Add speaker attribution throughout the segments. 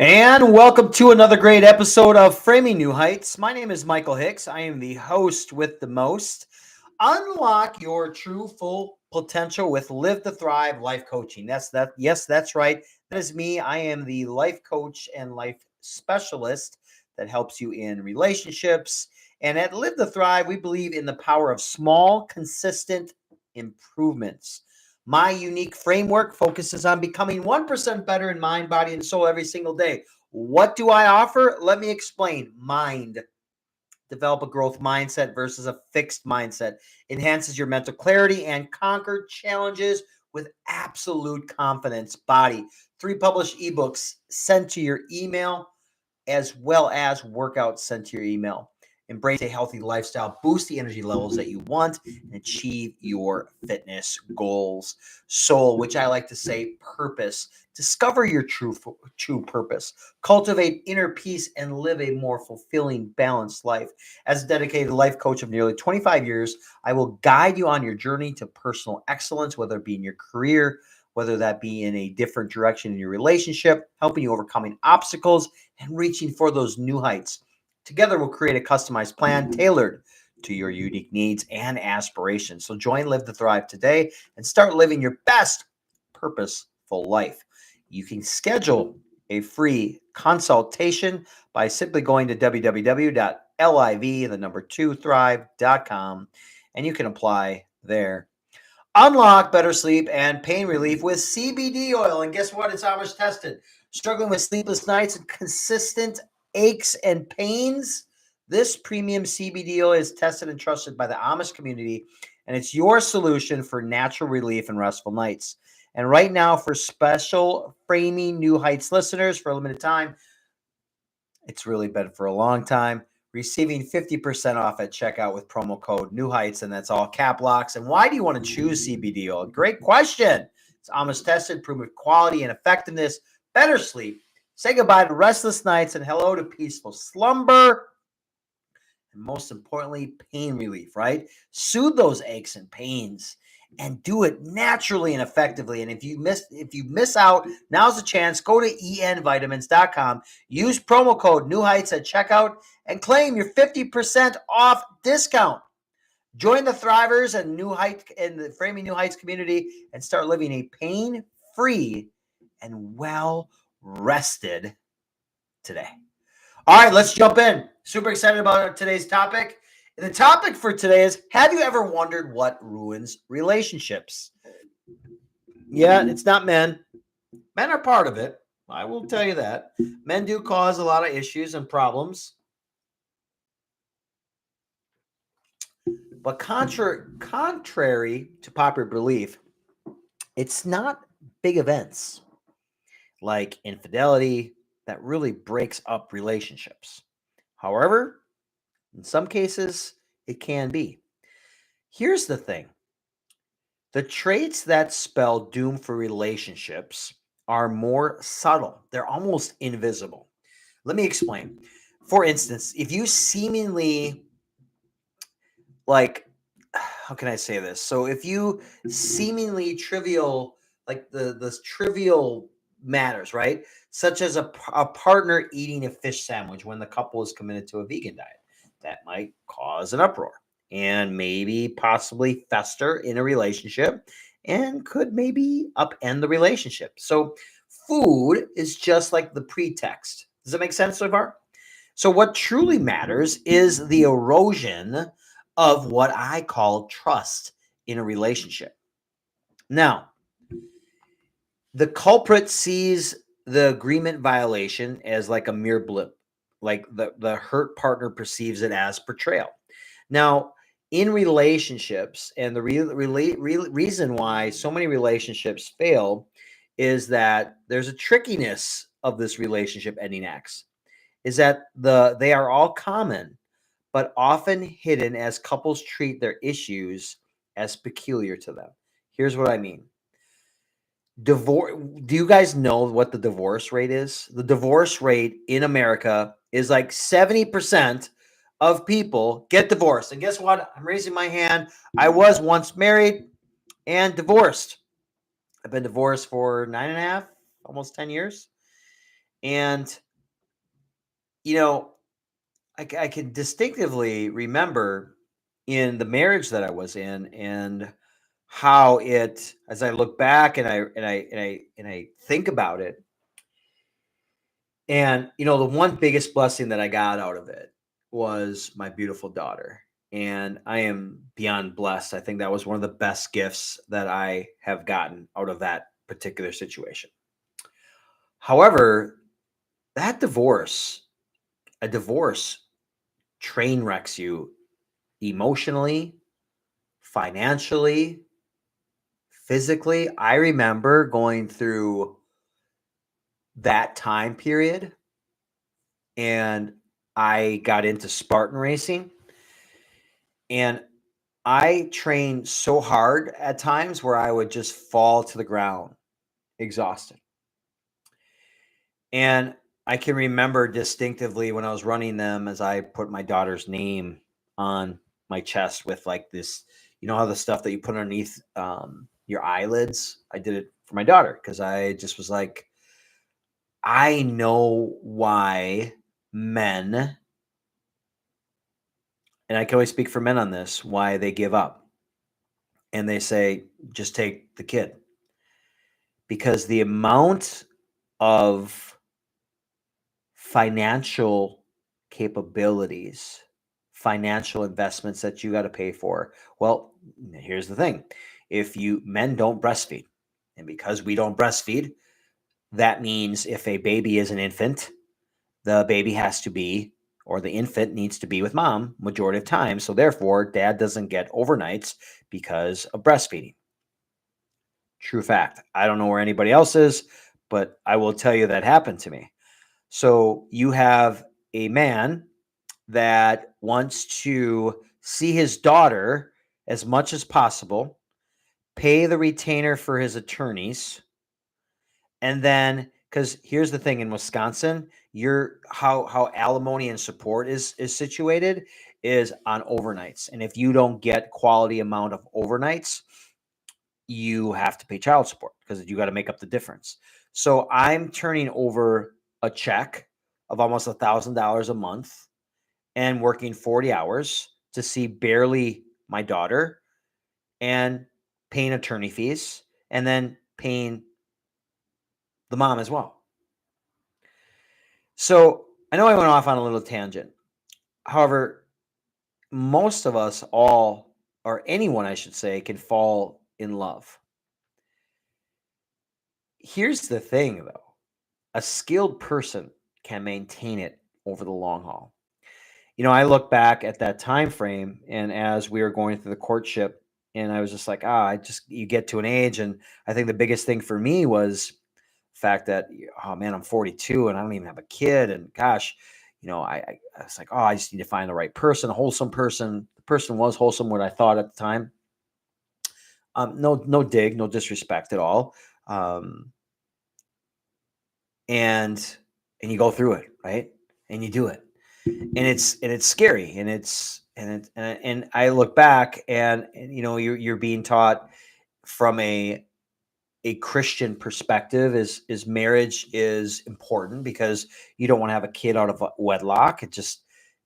Speaker 1: And welcome to another great episode of Framing New Heights. My name is Michael Hicks. I am the host with the most. Unlock your true full potential with Live to Thrive life coaching. Yes, that's right. That is me. I am the life coach and life specialist that helps you in relationships. And at Live to Thrive, we believe in the power of small, consistent improvements. My unique framework focuses on becoming 1% better in mind, body, and soul every single day. What do I offer? Let me explain. Mind. Develop a growth mindset versus a fixed mindset. Enhances your mental clarity and conquer challenges with absolute confidence. Body. 3 published ebooks sent to your email, as well as workouts sent to your email. Embrace a healthy lifestyle, boost the energy levels that you want, and achieve your fitness goals. Soul, which I like to say purpose. Discover your true purpose. Cultivate inner peace and live a more fulfilling, balanced life. As a dedicated life coach of nearly 25 years, I will guide you on your journey to personal excellence, whether it be in your career, whether that be in a different direction in your relationship, helping you overcoming obstacles and reaching for those new heights. Together, we'll create a customized plan tailored to your unique needs and aspirations. So join Live to Thrive today and start living your best purposeful life. You can schedule a free consultation by simply going to www.liv2thrive.com, and you can apply there. Unlock better sleep and pain relief with CBD oil. And guess what? It's Amish tested. Struggling with sleepless nights and consistent aches and pains? This premium CBD oil is tested and trusted by the Amish community, and it's your solution for natural relief and restful nights. And right now, for special Framing New Heights listeners, for a limited time, it's really been for a long time, receiving 50% off at checkout with promo code New Heights, and that's all cap locks. And why do you want to choose CBD oil? Great question. It's Amish tested, proven quality and effectiveness, better sleep. Say goodbye to restless nights and hello to peaceful slumber. And most importantly, pain relief, right? Soothe those aches and pains and do it naturally and effectively. And if you miss out, now's the chance. Go to envitamins.com, use promo code New Heights at checkout, and claim your 50% off discount. Join the Thrivers and the Framing New Heights community and start living a pain-free and well-rested today. All right, let's jump in. Super excited about today's topic. And the topic for today is, have you ever wondered what ruins relationships? Yeah, it's not men. Men are part of it. I will tell you that. Men do cause a lot of issues and problems. But contrary to popular belief, it's not big events like infidelity that really breaks up relationships. However, in some cases, it can be. Here's the thing. The traits that spell doom for relationships are more subtle. They're almost invisible. Let me explain. For instance, if you seemingly how can I say this? So if you seemingly trivial, like the trivial matters, right? Such as a partner eating a fish sandwich when the couple is committed to a vegan diet, that might cause an uproar and maybe possibly fester in a relationship and could maybe upend the relationship. So food is just like the pretext. Does that make sense so far? So what truly matters is the erosion of what I call trust in a relationship. Now, the culprit sees the agreement violation as like a mere blip, like the hurt partner perceives it as betrayal. Now, in relationships, and the reason why so many relationships fail is that there's a trickiness of this relationship ending acts, is that they are all common, but often hidden as couples treat their issues as peculiar to them. Here's what I mean. Divorce. Do you guys know what the divorce rate is? The divorce rate in America is like 70% of people get divorced. And guess what? I'm raising my hand. I was once married and divorced. I've been divorced for 9.5, almost 10 years. And, I can distinctively remember in the marriage that I was in and how it, as I look back and I think about it, and the one biggest blessing that I got out of it was my beautiful daughter. And I am beyond blessed. I think that was one of the best gifts that I have gotten out of that particular situation. However, that a divorce train wrecks you emotionally, financially, physically. I remember going through that time period and I got into Spartan racing and I trained so hard at times where I would just fall to the ground exhausted. And I can remember distinctively when I was running them as I put my daughter's name on my chest with like this, how the stuff that you put underneath your eyelids. I did it for my daughter because I just was like, I know why men, and I can always speak for men on this, why they give up and they say, just take the kid. Because the amount of financial capabilities, financial investments that you got to pay for. Well, here's the thing. If men don't breastfeed, and because we don't breastfeed, that means if a baby is an infant, the baby has to be, or the infant needs to be with mom majority of time. So therefore, dad doesn't get overnights because of breastfeeding. True fact. I don't know where anybody else is, but I will tell you that happened to me. So you have a man that wants to see his daughter as much as possible, pay the retainer for his attorneys, and then because here's the thing in Wisconsin, you're how alimony and support is situated is on overnights. And if you don't get quality amount of overnights, you have to pay child support because you got to make up the difference. So I'm turning over a check of almost $1,000 a month and working 40 hours to see barely my daughter and paying attorney fees and then paying the mom as well. So I know I went off on a little tangent. However, most of us all, or anyone I should say, can fall in love. Here's the thing though. A skilled person can maintain it over the long haul. I look back at that time frame and as we were going through the courtship and I was just like, you get to an age. And I think the biggest thing for me was the fact that, oh man, I'm 42 and I don't even have a kid. And gosh, I was like, oh, I just need to find the right person, a wholesome person. The person was wholesome, what I thought at the time. No dig, no disrespect at all. And you go through it, right? And you do it. And it's scary and I look back and you're being taught from a Christian perspective is marriage is important because you don't want to have a kid out of wedlock. It just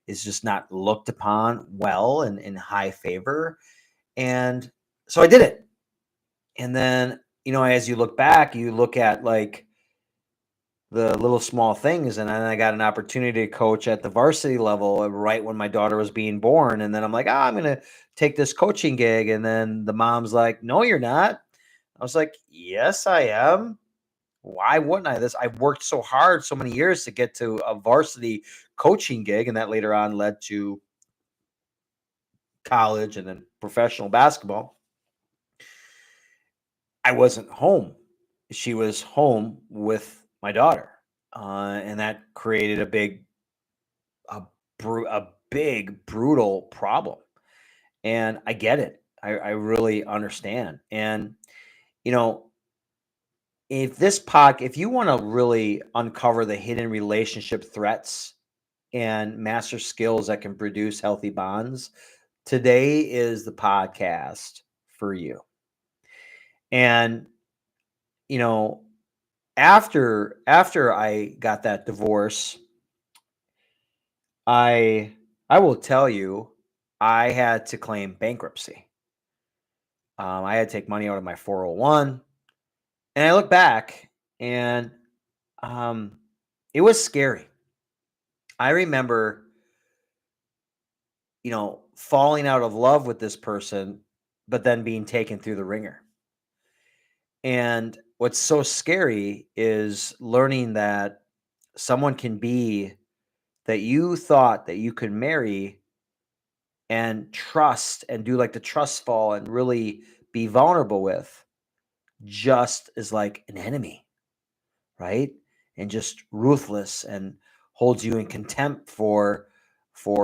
Speaker 1: is just not looked upon well and in high favor. And so I did it. And then, as you look back, you look at like the little small things. And then I got an opportunity to coach at the varsity level right when my daughter was being born. And then I'm like, I'm going to take this coaching gig. And then the mom's like, no, you're not. I was like, yes, I am. Why wouldn't I? I've worked so hard so many years to get to a varsity coaching gig. And that later on led to college and then professional basketball. I wasn't home. She was home with my daughter. And that created a, a big, brutal problem. And I get it. I really understand. And, you know, if you want to really uncover the hidden relationship threats and master skills that can produce healthy bonds, today is the podcast for you. And, you know, after I got that divorce, I I will tell you, I had to claim bankruptcy. I had to take money out of my 401, and I look back, and um, it was scary. I remember, falling out of love with this person, but then being taken through the ringer. And what's so scary is learning that someone can be that you thought that you could marry and trust and do like the trust fall and really be vulnerable with, just is like an enemy, right? And just ruthless and holds you in contempt for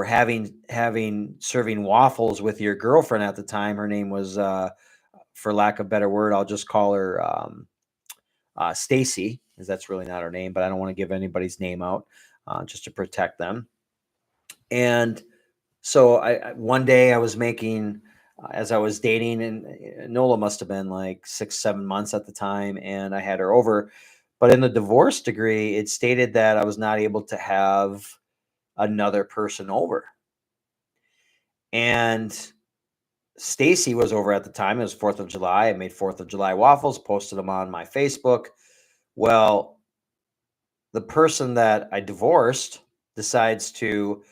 Speaker 1: having serving waffles with your girlfriend at the time. Her name was, for lack of a better word, I'll just call her Stacy, because that's really not her name, but I don't want to give anybody's name out, just to protect them. And so one day I was making, as I was dating, and Nola must have been like 6, 7 months at the time, and I had her over. But in the divorce degree, it stated that I was not able to have another person over. And Stacy was over at the time. It was 4th of July. I made 4th of July waffles, posted them on my Facebook. Well, the person that I divorced decides to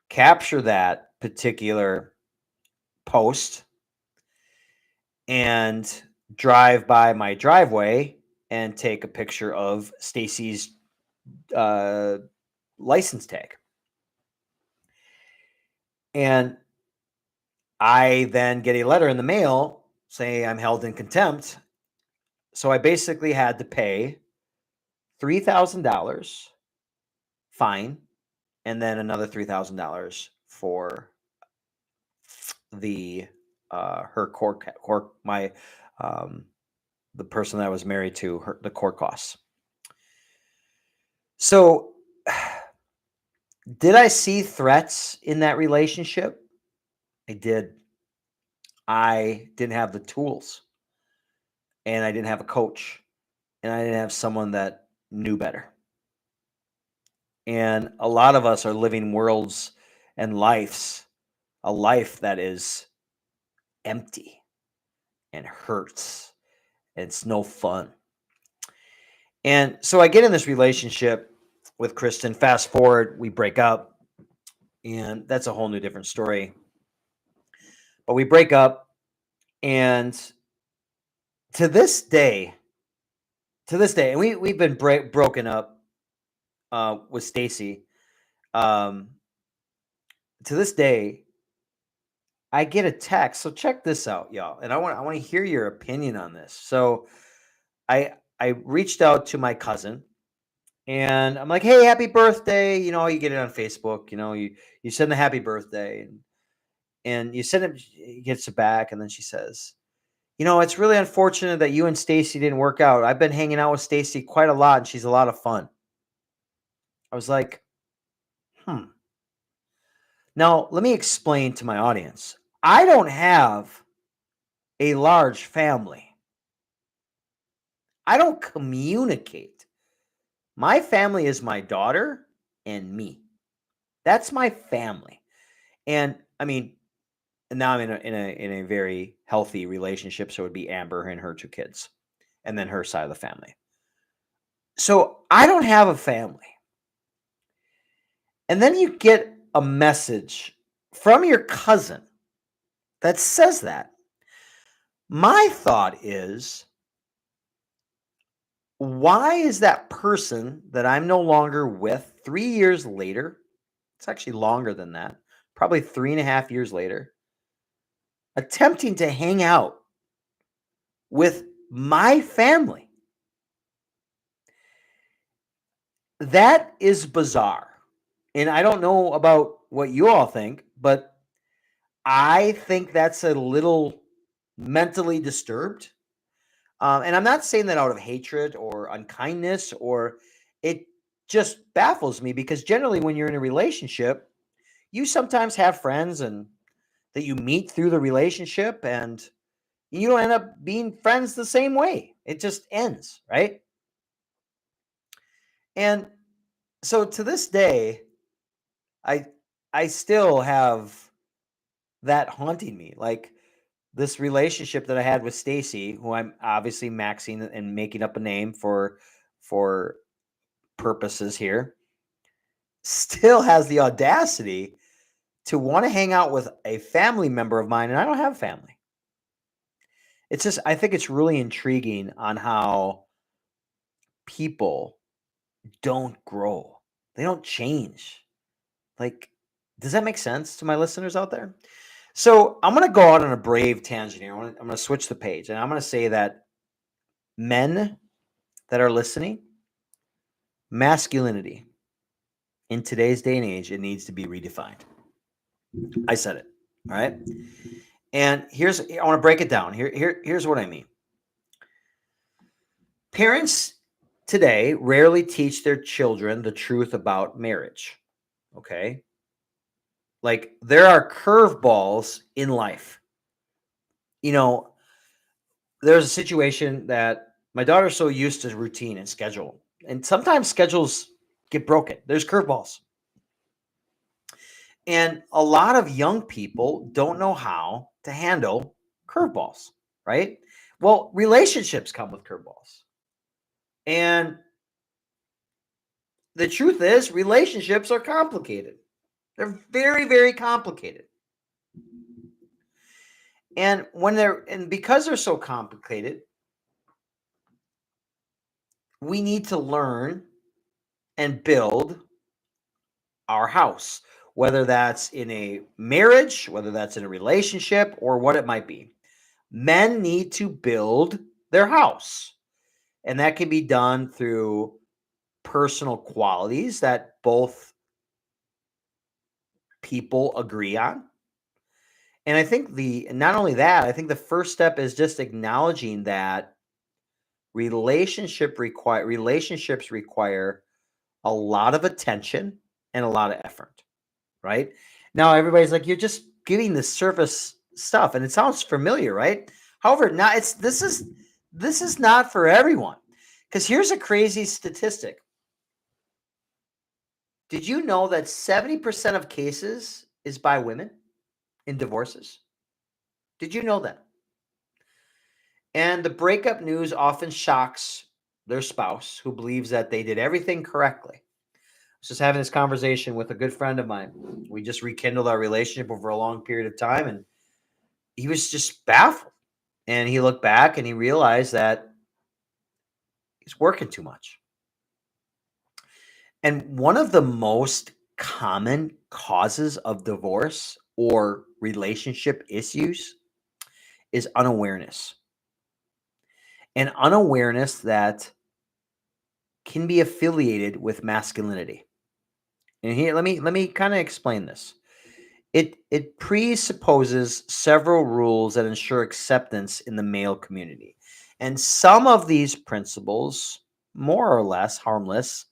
Speaker 1: capture that particular post and drive by my driveway and take a picture of Stacy's uh, license tag. And I then get a letter in the mail saying I'm held in contempt. So I basically had to pay $3,000 fine and then another $3,000 for the her court my the person that I was married to, the court costs. So did I see threats in that relationship? I did. I didn't have the tools, and I didn't have a coach, and I didn't have someone that knew better. And a lot of us are living worlds and a life that is empty and hurts, and it's no fun. And so I get in this relationship with Kristen. Fast forward, we break up, and that's a whole new different story. But we break up, and to this day, and we've been broken up with Stacy. Um, to this day, I get a text. So check this out, y'all, and I want to hear your opinion on this. So I reached out to my cousin, and I'm like, "Hey, happy birthday!" You get it on Facebook. You send the happy birthday, and you send it. He gets it back, and then she says, "It's really unfortunate that you and Stacy didn't work out. I've been hanging out with Stacy quite a lot, and she's a lot of fun." I was like, "Hmm." Now, let me explain to my audience. I don't have a large family. I don't communicate. My family is my daughter and me. That's my family. And I mean, now I'm in a very healthy relationship, so it would be Amber and her 2 kids, and then her side of the family. So I don't have a family. And then you get a message from your cousin that says that. My thought is, why is that person that I'm no longer with 3 years later? It's actually longer than that, probably 3.5 years later, attempting to hang out with my family? That is bizarre. And I don't know about what you all think, but I think that's a little mentally disturbed. And I'm not saying that out of hatred or unkindness, or it just baffles me, because generally when you're in a relationship, you sometimes have friends and that you meet through the relationship, and you don't end up being friends the same way. It just ends, right? And so to this day, I I still have that haunting me. Like this relationship that I had with Stacy, who I'm obviously maxing and making up a name for purposes here, still has the audacity to want to hang out with a family member of mine, and I don't have family. It's just I think it's really intriguing on how people don't grow. They don't change. Like, does that make sense to my listeners out there? So I'm going to go out on a brave tangent here. I'm going to switch the page, and I'm going to say that men that are listening, masculinity in today's day and age, it needs to be redefined. I said it. All right. And I want to break it down. Here's what I mean. Parents today rarely teach their children the truth about marriage. Okay. Like there are curveballs in life. You know, there's a situation that my daughter's so used to routine and schedule, and sometimes schedules get broken. There's curveballs. And a lot of young people don't know how to handle curveballs, right? Well, relationships come with curveballs. And the truth is, relationships are complicated. They're very, very complicated. And because they're so complicated, we need to learn and build our house, whether that's in a marriage, whether that's in a relationship, or what it might be. Men need to build their house. And that can be done through personal qualities that both people agree on. And I think not only that, I think the first step is just acknowledging that relationships require a lot of attention and a lot of effort, right? Now everybody's like, you're just giving the surface stuff, and it sounds familiar, right? However, not it's this is not for everyone. Because here's a crazy statistic. Did you know that 70% of cases is by women in divorces? Did you know that? And the breakup news often shocks their spouse who believes that they did everything correctly. I was just having this conversation with a good friend of mine. We just rekindled our relationship over a long period of time, and he was just baffled. And he looked back and he realized that he's working too much. And one of the most common causes of divorce or relationship issues is unawareness. And unawareness that can be affiliated with masculinity. And here, let me kind of explain this. It presupposes several rules that ensure acceptance in the male community. And some of these principles, more or less harmless,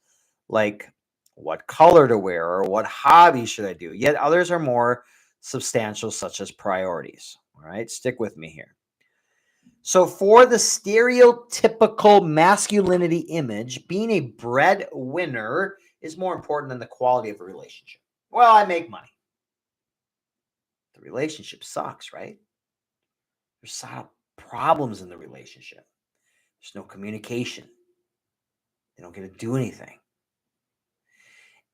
Speaker 1: like what color to wear or what hobby should I do. Yet others are more substantial, such as priorities. All right, stick with me here. So, for the stereotypical masculinity image, being a breadwinner is more important than the quality of a relationship. Well, I make money. The relationship sucks, right? There's some problems in the relationship. There's no communication. They don't get to do anything.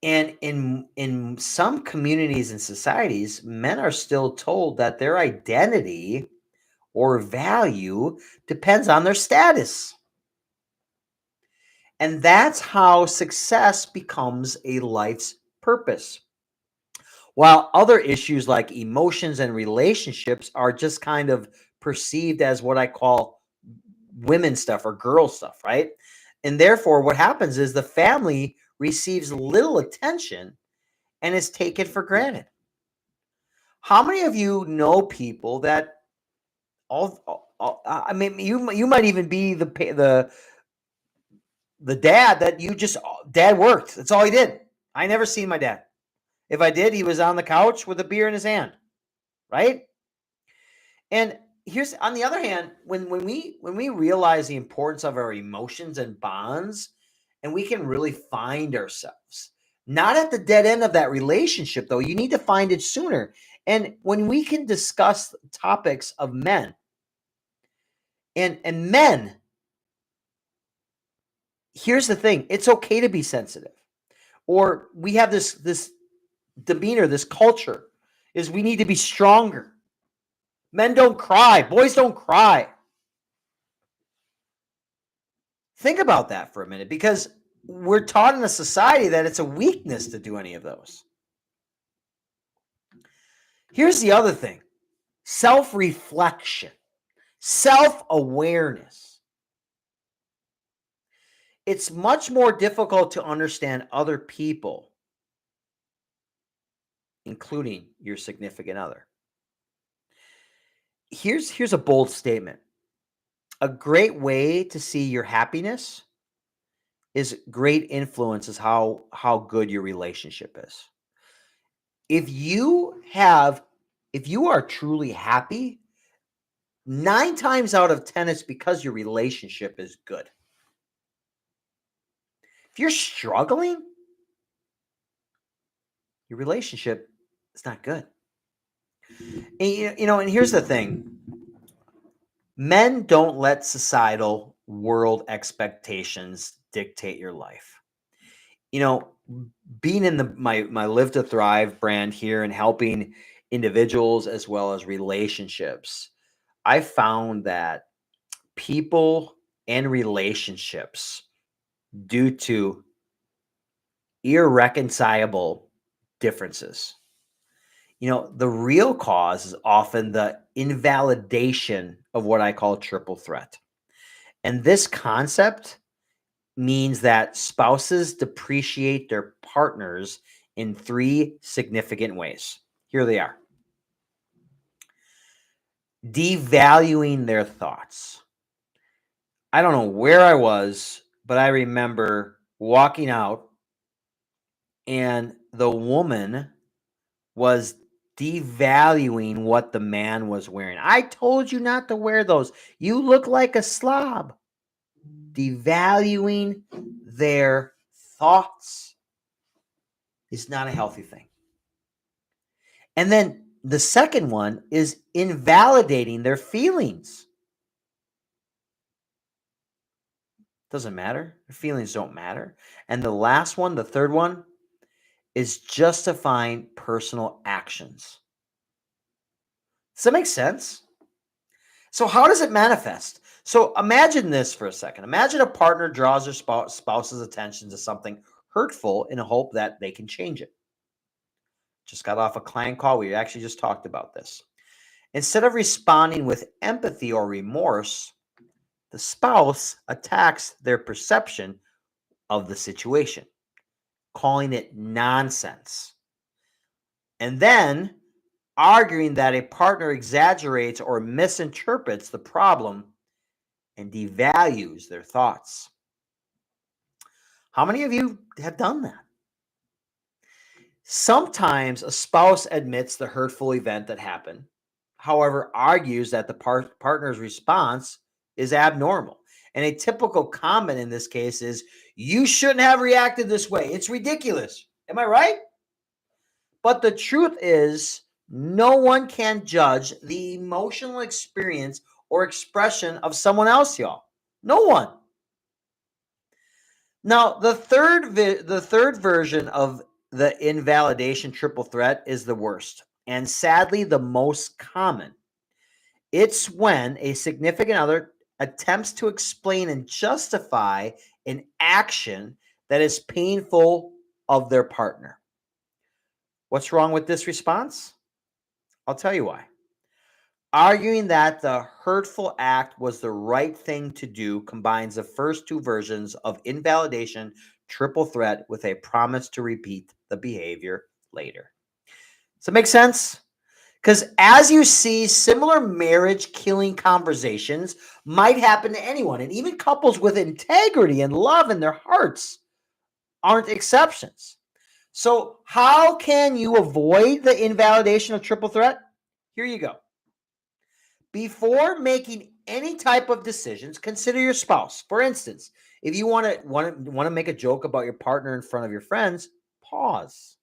Speaker 1: And in some communities and societies, men are still told that their identity or value depends on their status. And that's how success becomes a life's purpose. While other issues like emotions and relationships are just kind of perceived as what I call women stuff or girl stuff, right? And therefore, what happens is the family receives little attention and is taken for granted. How many of you know people that I mean, you might even be the dad that dad worked. That's all he did. I never seen my dad. If I did, he was on the couch with a beer in his hand, right? And here's on the other hand, when we realize the importance of our emotions and bonds and we can really find ourselves. Not at the dead end of that relationship, though. You need to find it sooner. And when we can discuss topics of men and men, here's the thing: it's okay to be sensitive. Or we have this demeanor, this culture is we need to be stronger. Men don't cry, boys don't cry. Think about that for a minute, because we're taught in a society that it's a weakness to do any of those. Here's the other thing: self-reflection, self-awareness. It's much more difficult to understand other people, including your significant other. Here's a bold statement. A great way to see your happiness is great influences how good your relationship is. If you are truly happy, 9 times out of 10 it's because your relationship is good. If you're struggling, your relationship is not good. And and here's the thing. Men don't let societal world expectations dictate your life. Being in my Live to Thrive brand here and helping individuals as well as relationships, I found that people and relationships, due to irreconcilable differences, the real cause is often the invalidation of what I call triple threat. And this concept means that spouses depreciate their partners in 3 significant ways. Here they are: devaluing their thoughts. I don't know where I was, but I remember walking out and the woman was devaluing what the man was wearing. I told you not to wear those. You look like a slob. Devaluing their thoughts is not a healthy thing. And then the second one is invalidating their feelings. Doesn't matter. Their feelings don't matter. And the last one, the third one, is justifying personal actions. Does that make sense? So how does it manifest? So imagine this for a second. Imagine a partner draws their spouse's attention to something hurtful in a hope that they can change it. Just got off a client call. We actually just talked about this. Instead of responding with empathy or remorse, the spouse attacks their perception of the situation, calling it nonsense, and then arguing that a partner exaggerates or misinterprets the problem and devalues their thoughts. How many of you have done that? Sometimes a spouse admits the hurtful event that happened, however, argues that the partner's response is abnormal. And a typical comment in this case is, "You shouldn't have reacted this way. It's ridiculous." Am I right? But the truth is, no one can judge the emotional experience or expression of someone else, y'all. No one. Now, the third version of the invalidation triple threat is the worst, and sadly the most common. It's when a significant other attempts to explain and justify an action that is painful of their partner. What's wrong with this response? I'll tell you why. Arguing that the hurtful act was the right thing to do combines the first 2 versions of invalidation triple threat with a promise to repeat the behavior later. Does that make sense? Because as you see, similar marriage killing conversations might happen to anyone, and even couples with integrity and love in their hearts aren't exceptions. So, how can you avoid the invalidation of triple threat? Here you go. Before making any type of decisions, consider your spouse. For instance, If you want to make a joke about your partner in front of your friends, pause.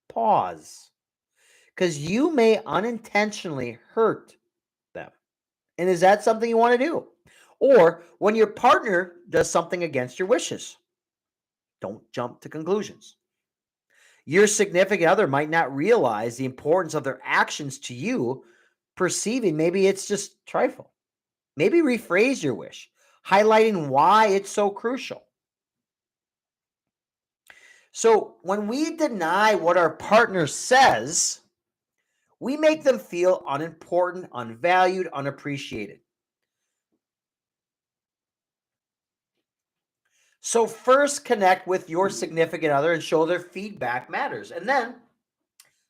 Speaker 1: Pause. Because you may unintentionally hurt them. And is that something you want to do? Or when your partner does something against your wishes, don't jump to conclusions. Your significant other might not realize the importance of their actions to you, perceiving maybe it's just trifle. Maybe rephrase your wish, highlighting why it's so crucial. So when we deny what our partner says, we make them feel unimportant, unvalued, unappreciated. So first connect with your significant other and show their feedback matters, and then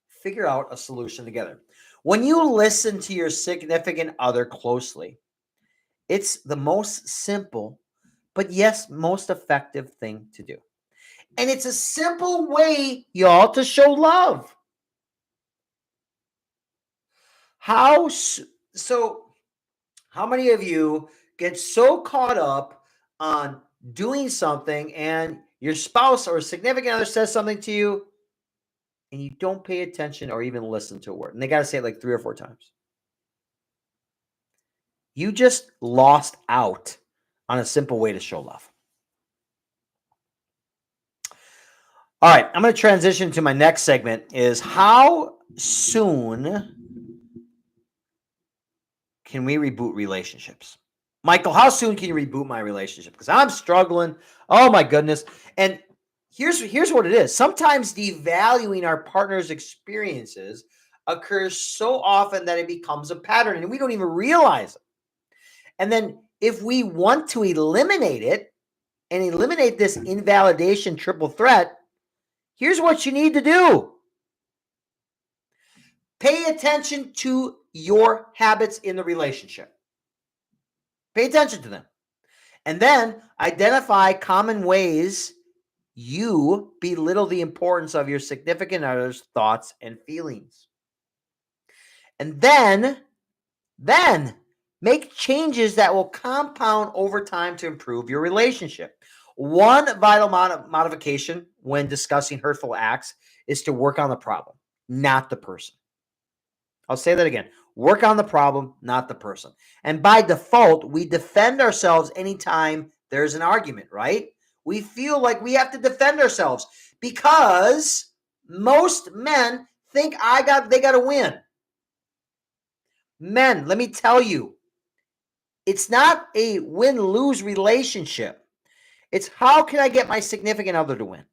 Speaker 1: figure out a solution together. When you listen to your significant other closely, it's the most simple, but yes, most effective thing to do. And it's a simple way, y'all, to show love. So how many of you get so caught up on doing something and your spouse or significant other says something to you and you don't pay attention or even listen to a word? And they got to say it like 3 or 4 times. You just lost out on a simple way to show love. All right, I'm going to transition to my next segment is how soon can we reboot relationships? Michael, how soon can you reboot my relationship? Because I'm struggling. Oh my goodness. And here's what it is. Sometimes devaluing our partner's experiences occurs so often that it becomes a pattern and we don't even realize it. And then if we want to eliminate it and eliminate this invalidation triple threat, here's what you need to do. Pay attention to your habits in the relationship. Pay attention to them. And then identify common ways you belittle the importance of your significant other's thoughts and feelings. And then make changes that will compound over time to improve your relationship. One vital modification when discussing hurtful acts is to work on the problem, not the person. I'll say that again. Work on the problem, not the person. And by default, we defend ourselves anytime there's an argument, right? We feel like we have to defend ourselves because most men think they got to win. Men, let me tell you, it's not a win-lose relationship. It's how can I get my significant other to win?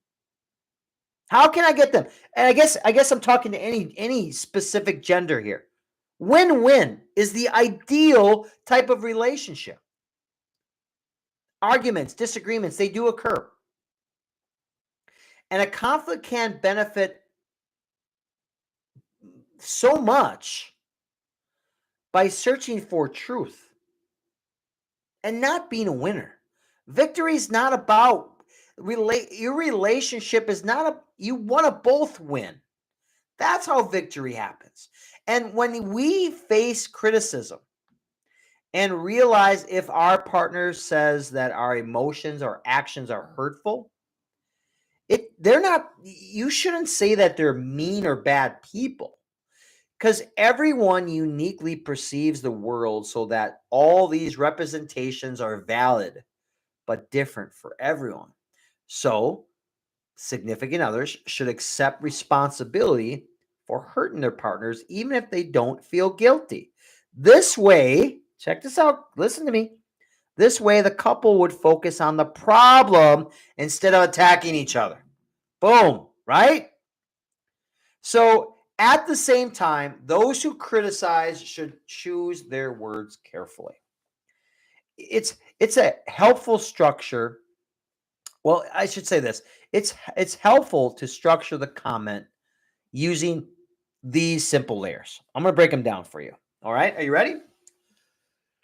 Speaker 1: How can I get them? And I guess I'm talking to any specific gender here. Win-win is the ideal type of relationship. Arguments, disagreements, they do occur. And a conflict can benefit so much by searching for truth and not being a winner. Victory is not about your relationship is not you want to both win. That's how victory happens. And when we face criticism and realize if our partner says that our emotions or actions are hurtful, you shouldn't say that they're mean or bad people, because everyone uniquely perceives the world so that all these representations are valid but different for everyone. So significant others should accept responsibility for hurting their partners, even if they don't feel guilty. This way, check this out, listen to me. This way, the couple would focus on the problem instead of attacking each other. Boom, right? So, at the same time, those who criticize should choose their words carefully. It's a helpful structure. Well, I should say this. It's helpful to structure the comment using these simple layers. I'm going to break them down for you. All right? Are you ready?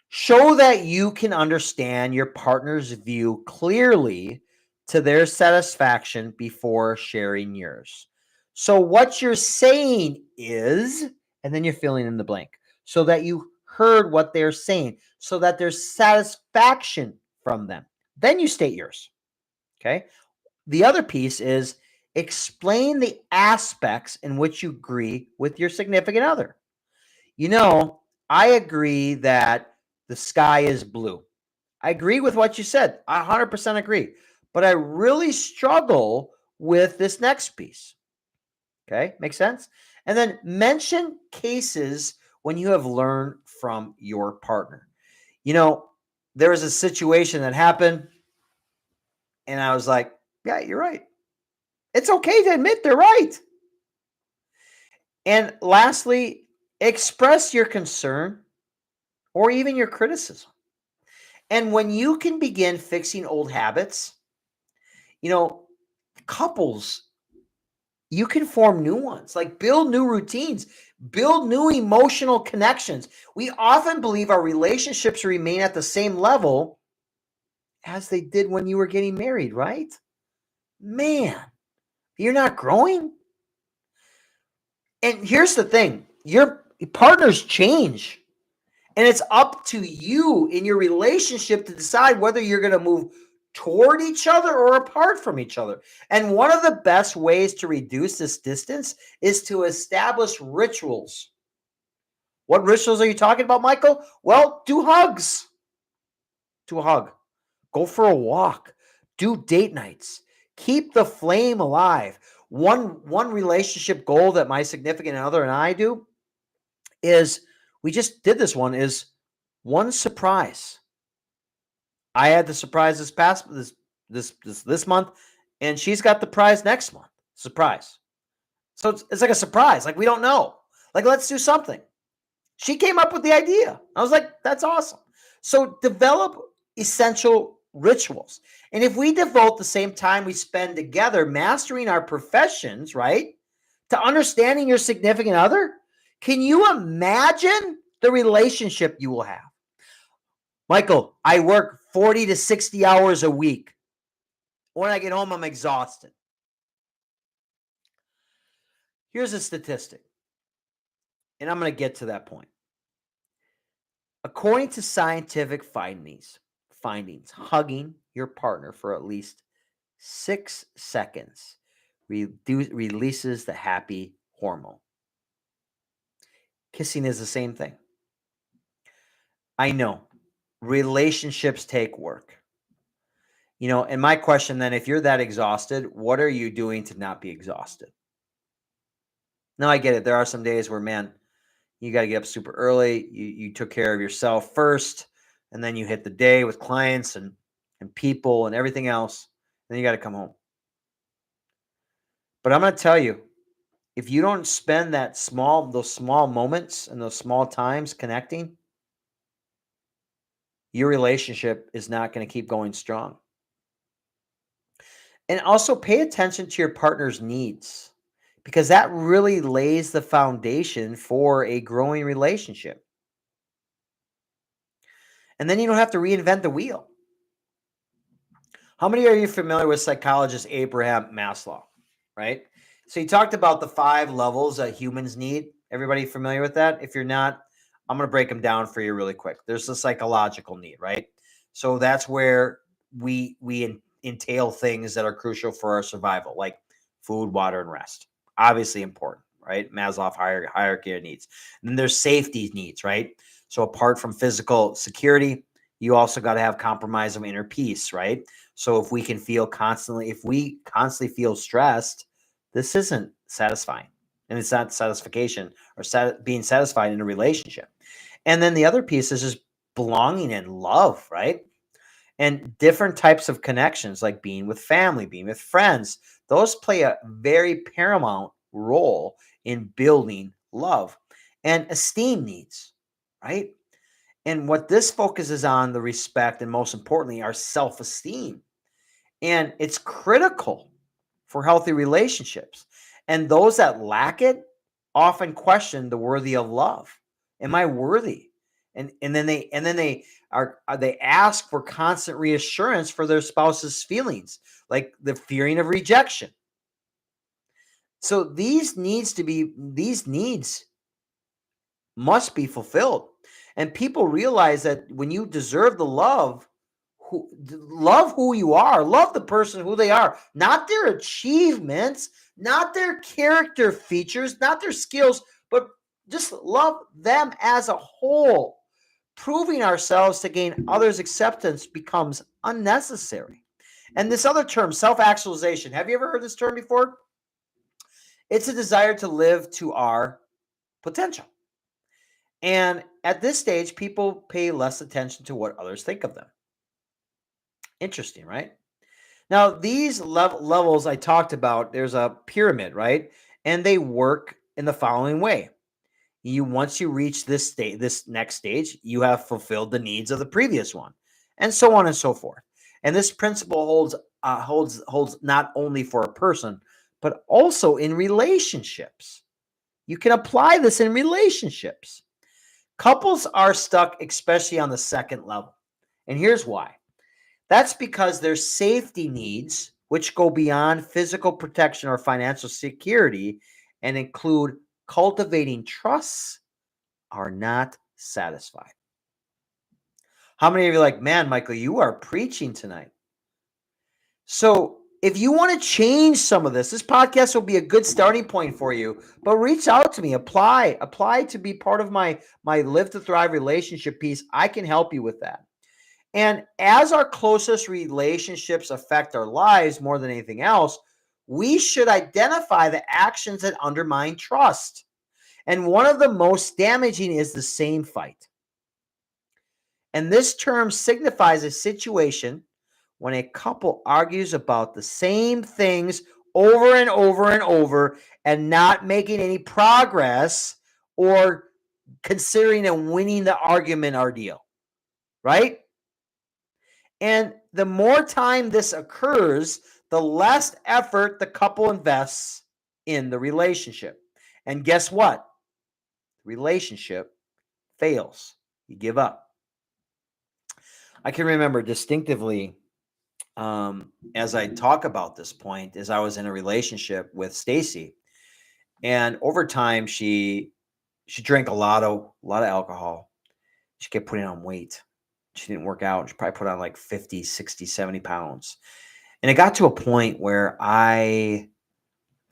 Speaker 1: Show that you can understand your partner's view clearly to their satisfaction before sharing yours. So what you're saying is, and then you're filling in the blank, so that you heard what they're saying, so that there's satisfaction from them. Then you state yours. Okay. The other piece is explain the aspects in which you agree with your significant other. I agree that the sky is blue. I agree with what you said. I 100% agree. But I really struggle with this next piece. Okay, makes sense? And then mention cases when you have learned from your partner. There was a situation that happened, and I was like, yeah, you're right. It's okay to admit they're right. And lastly, express your concern or even your criticism. And when you can begin fixing old habits, couples, you can form new ones, like build new routines, build new emotional connections. We often believe our relationships remain at the same level as they did when you were getting married, right? Man, you're not growing. And here's the thing, your partners change. And it's up to you in your relationship to decide whether you're going to move toward each other or apart from each other. And one of the best ways to reduce this distance is to establish rituals. What rituals are you talking about, Michael? Well, do hugs. Do a hug. Go for a walk. Do date nights. Keep the flame alive. One relationship goal that my significant other and I do is, we just did this one, is one surprise. I had the surprise this month, and she's got the prize next month. Surprise. So it's like a surprise. Like, we don't know. Like, let's do something. She came up with the idea. I was like, that's awesome. So develop essential rituals. And if we devote the same time we spend together mastering our professions, right, to understanding your significant other, can you imagine the relationship you will have? Michael, I work 40 to 60 hours a week. When I get home, I'm exhausted. Here's a statistic, and I'm going to get to that point. According to scientific findings, hugging your partner for at least 6 seconds releases the happy hormone. Kissing is the same thing. I know relationships take work. And my question then, if you're that exhausted, what are you doing to not be exhausted? Now, I get it. There are some days where, man, you got to get up super early. You took care of yourself first, and then you hit the day with clients and people and everything else. Then you got to come home. But I'm going to tell you, if you don't spend those small moments and those small times connecting, your relationship is not going to keep going strong. And also pay attention to your partner's needs, because that really lays the foundation for a growing relationship. And then you don't have to reinvent the wheel. How many are you familiar with psychologist Abraham Maslow, right? So he talked about the 5 levels that humans need. Everybody familiar with that? If you're not, I'm going to break them down for you really quick. There's the psychological need, right? So that's where we entail things that are crucial for our survival, like food, water, and rest. Obviously important, right? Maslow hierarchy of needs. And then there's safety needs, right? So apart from physical security, you also got to have compromise of inner peace, right? So if we constantly feel stressed, this isn't satisfying. And it's not satisfaction or being satisfied in a relationship. And then the other piece is just belonging and love, right? And different types of connections, like being with family, being with friends, those play a very paramount role in building love. And esteem needs, right? And what this focuses on, the respect, and most importantly, our self-esteem. And it's critical for healthy relationships. And those that lack it often question the worthy of love. Am I worthy? And then they ask for constant reassurance for their spouse's feelings, like the fearing of rejection. So these needs must be fulfilled. And people realize that when you deserve the love, love who you are, love the person who they are, not their achievements, not their character features, not their skills, but just love them as a whole. Proving ourselves to gain others' acceptance becomes unnecessary. And this other term, self-actualization, have you ever heard this term before? It's a desire to live to our potential. And at this stage, people pay less attention to what others think of them. Interesting, right? Now, these levels I talked about, there's a pyramid, right? And they work in the following way. Once you reach this next stage, you have fulfilled the needs of the previous one, and so on and so forth. And this principle holds not only for a person, but also in relationships. You can apply this in relationships. Couples are stuck, especially on the second level. And here's why. That's because their safety needs, which go beyond physical protection or financial security and include cultivating trusts, are not satisfied. How many of you are like, man, Michael, you are preaching tonight? So if you want to change some of this podcast will be a good starting point for you. But reach out to me, apply to be part of my Live to Thrive relationship piece. I can help you with that. And as our closest relationships affect our lives more than anything else, we should identify the actions that undermine trust. And one of the most damaging is the same fight. And this term signifies a situation when a couple argues about the same things over and over and over and not making any progress or considering a winning the argument ordeal, right? And the more time this occurs, the less effort the couple invests in the relationship. And guess what? The relationship fails. You give up. I can remember distinctively as I talk about this point, as I was in a relationship with Stacy, and over time she drank a lot of alcohol. She kept putting on weight. She didn't work out. She probably put on like 50, 60, 70 pounds. And it got to a point where I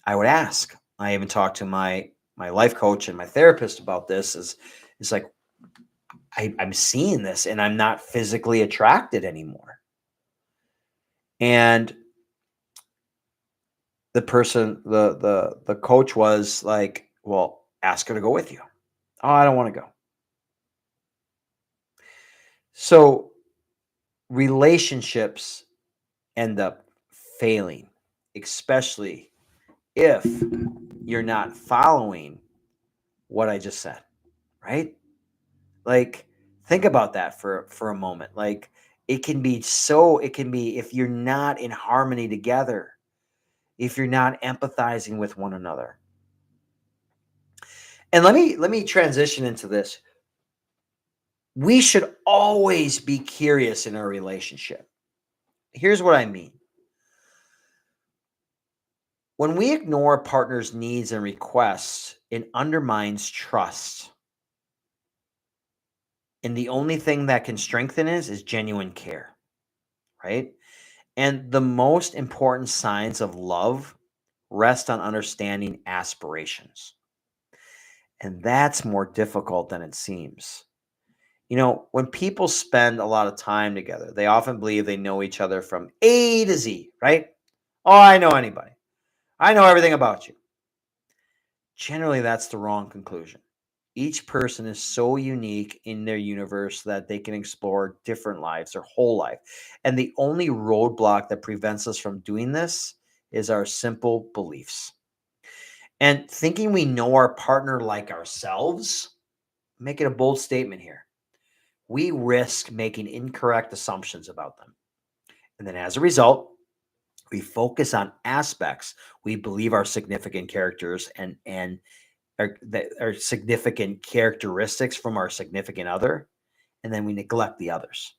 Speaker 1: would ask. I even talked to my life coach and my therapist about this. It's like I'm seeing this and I'm not physically attracted anymore. And the person, the coach was like, well, ask her to go with you. Oh, I don't want to go. So relationships end up failing, especially if you're not following what I just said, right? Like, think about that for a moment. Like, it can be if you're not in harmony together, if you're not empathizing with one another. And let me transition into this. We should always be curious in our relationship. Here's what I mean. When we ignore a partner's needs and requests, it undermines trust. And the only thing that can strengthen it is genuine care, right? And the most important signs of love rest on understanding aspirations. And that's more difficult than it seems. You know, when people spend a lot of time together, they often believe they know each other from A to Z, right? Oh, I know anybody. I know everything about you. Generally, that's the wrong conclusion. Each person is so unique in their universe that they can explore different lives, their whole life. And the only roadblock that prevents us from doing this is our simple beliefs. And thinking we know our partner like ourselves, making a bold statement here. We risk making incorrect assumptions about them. And then as a result, we focus on aspects we believe are significant characters and are significant characteristics from our significant other, and then we neglect the others.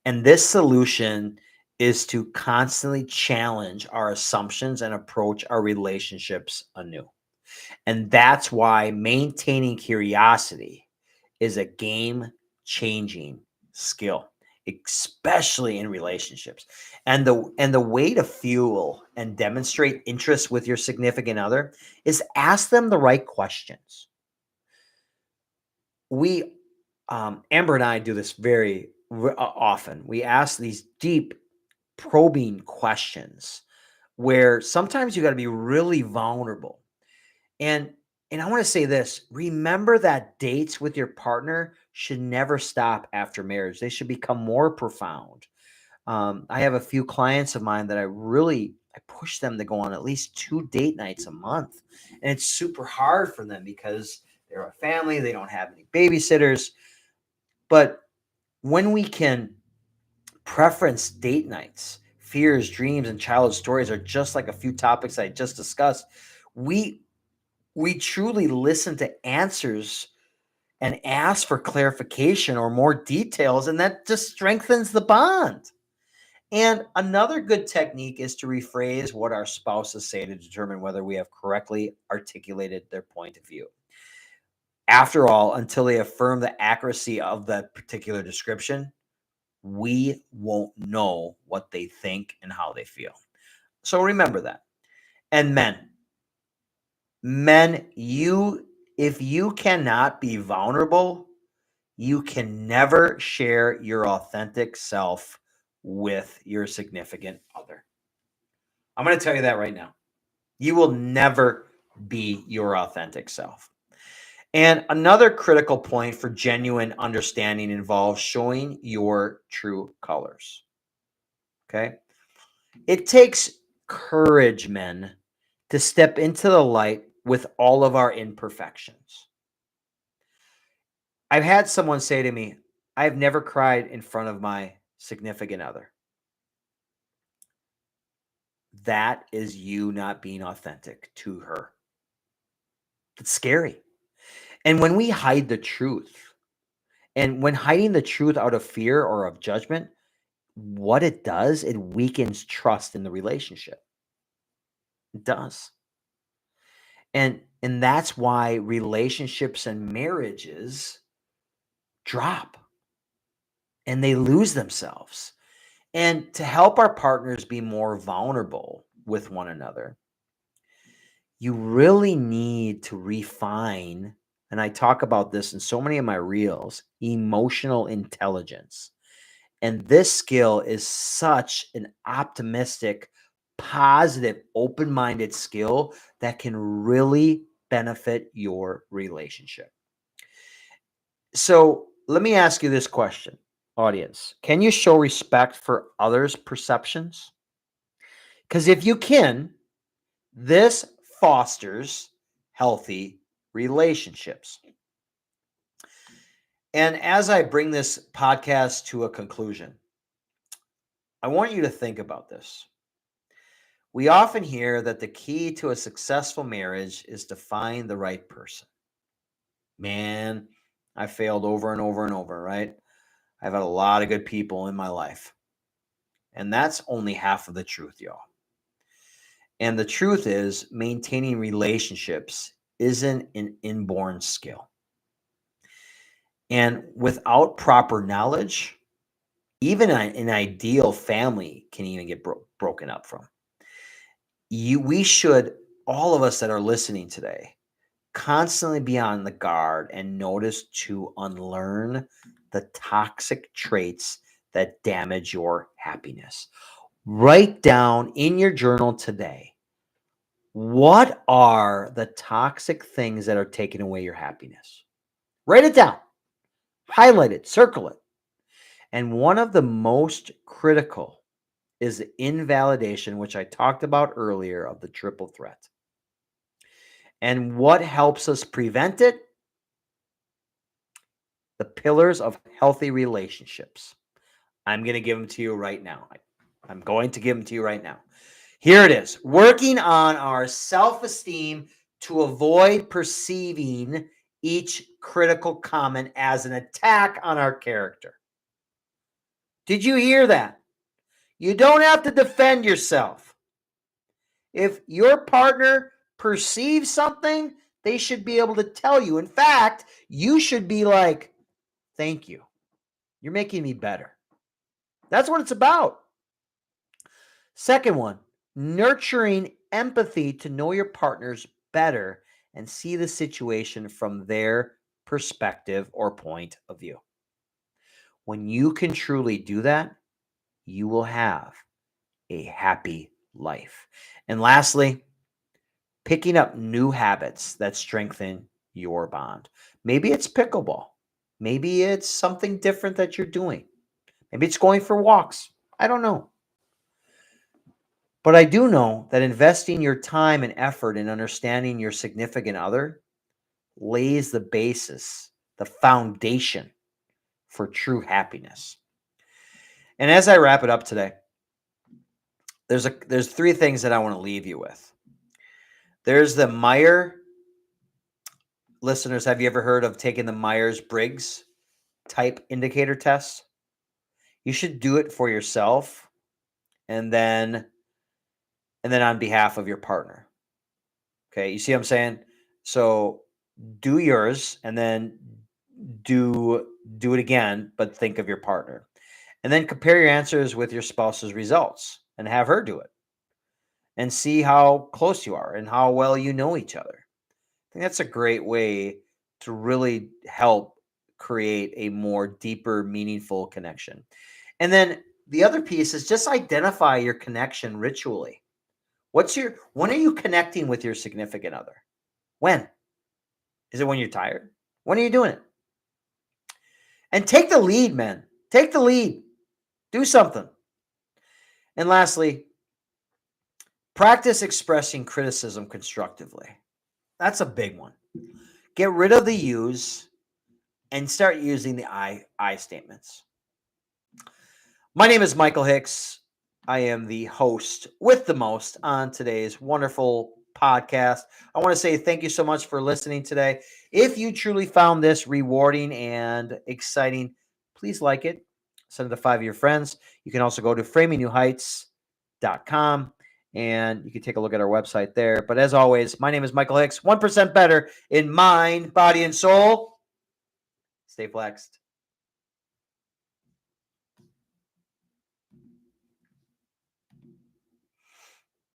Speaker 1: And this solution is to constantly challenge our assumptions and approach our relationships anew. And that's why maintaining curiosity is a game-changing skill. especially in relationships. And the way to fuel and demonstrate interest with your significant other is ask them the right questions. We Amber and I do this very often. We ask these deep probing questions where sometimes you got to be really vulnerable. And I want to say this, remember that dates with your partner should never stop after marriage. They should become more profound. I have a few clients of mine that I push them to go on at least 2 date nights a month. And it's super hard for them because they're a family, they don't have any babysitters. But when we can preference date nights, fears, dreams, and childhood stories are just like a few topics I just discussed. We truly listen to answers and ask for clarification or more details, and that just strengthens the bond. And another good technique is to rephrase what our spouses say to determine whether we have correctly articulated their point of view. After all, until they affirm the accuracy of that particular description, we won't know what they think and how they feel. So remember that. And men, if you cannot be vulnerable, you can never share your authentic self with your significant other. I'm going to tell you that right now. You will never be your authentic self. And another critical point for genuine understanding involves showing your true colors. Okay. It takes courage, men, to step into the light with all of our imperfections. I've had someone say to me, I've never cried in front of my significant other. That is you not being authentic to her. It's scary. And when we hide the truth, and when hiding the truth out of fear or of judgment, what it does, it weakens trust in the relationship. It does. And that's why relationships and marriages drop and they lose themselves. And to help our partners be more vulnerable with one another, you really need to refine, and I talk about this in so many of my reels, emotional intelligence. And this skill is such an optimistic, positive, open minded skill that can really benefit your relationship. So let me ask you this question, audience. Can you show respect for others' perceptions? Because if you can, this fosters healthy relationships. And as I bring this podcast to a conclusion, I want you to think about this. We often hear that the key to a successful marriage is to find the right person. Man, I failed over and over and over, right? I've had a lot of good people in my life. And that's only half of the truth, y'all. And the truth is, maintaining relationships isn't an inborn skill. And without proper knowledge, even an ideal family can even get broken up from. We should, all of us that are listening today, constantly be on the guard and notice to unlearn the toxic traits that damage your happiness. Write down in your journal today, what are the toxic things that are taking away your happiness? Write it down, highlight it, circle it. And one of the most critical is the invalidation, which I talked about earlier, of the triple threat. And what helps us prevent it? The pillars of healthy relationships. I'm going to give them to you right now. I'm going to give them to you right now. Here it is. Working on our self-esteem to avoid perceiving each critical comment as an attack on our character. Did you hear that? You don't have to defend yourself. If your partner perceives something, they should be able to tell you. In fact, you should be like, thank you. You're making me better. That's what it's about. Second one, nurturing empathy to know your partners better and see the situation from their perspective or point of view. When you can truly do that, you will have a happy life. And lastly, picking up new habits that strengthen your bond. Maybe it's pickleball. Maybe it's something different that you're doing. Maybe it's going for walks. I don't know. But I do know that investing your time and effort in understanding your significant other lays the basis, the foundation for true happiness. And as I wrap it up today, there's three things that I want to leave you with. There's the Meyer. Listeners, have you ever heard of taking the Myers-Briggs type indicator test? You should do it for yourself and then on behalf of your partner. Okay, you see what I'm saying? So do yours and then do it again, but think of your partner. And then compare your answers with your spouse's results and have her do it. And see how close you are and how well you know each other. I think that's a great way to really help create a more deeper, meaningful connection. And then the other piece is just identify your connection ritually. When are you connecting with your significant other? When? Is it when you're tired? When are you doing it? And take the lead, man. Take the lead. Do something. And lastly, practice expressing criticism constructively. That's a big one. Get rid of the yous and start using the I statements. My name is Michael Hicks. I am the host with the most on today's wonderful podcast. I want to say thank you so much for listening today. If you truly found this rewarding and exciting, please like it. Send it to 5 of your friends. You can also go to framingnewheights.com and you can take a look at our website there. But as always, my name is Michael Hicks, 1% better in mind, body, and soul. Stay flexed.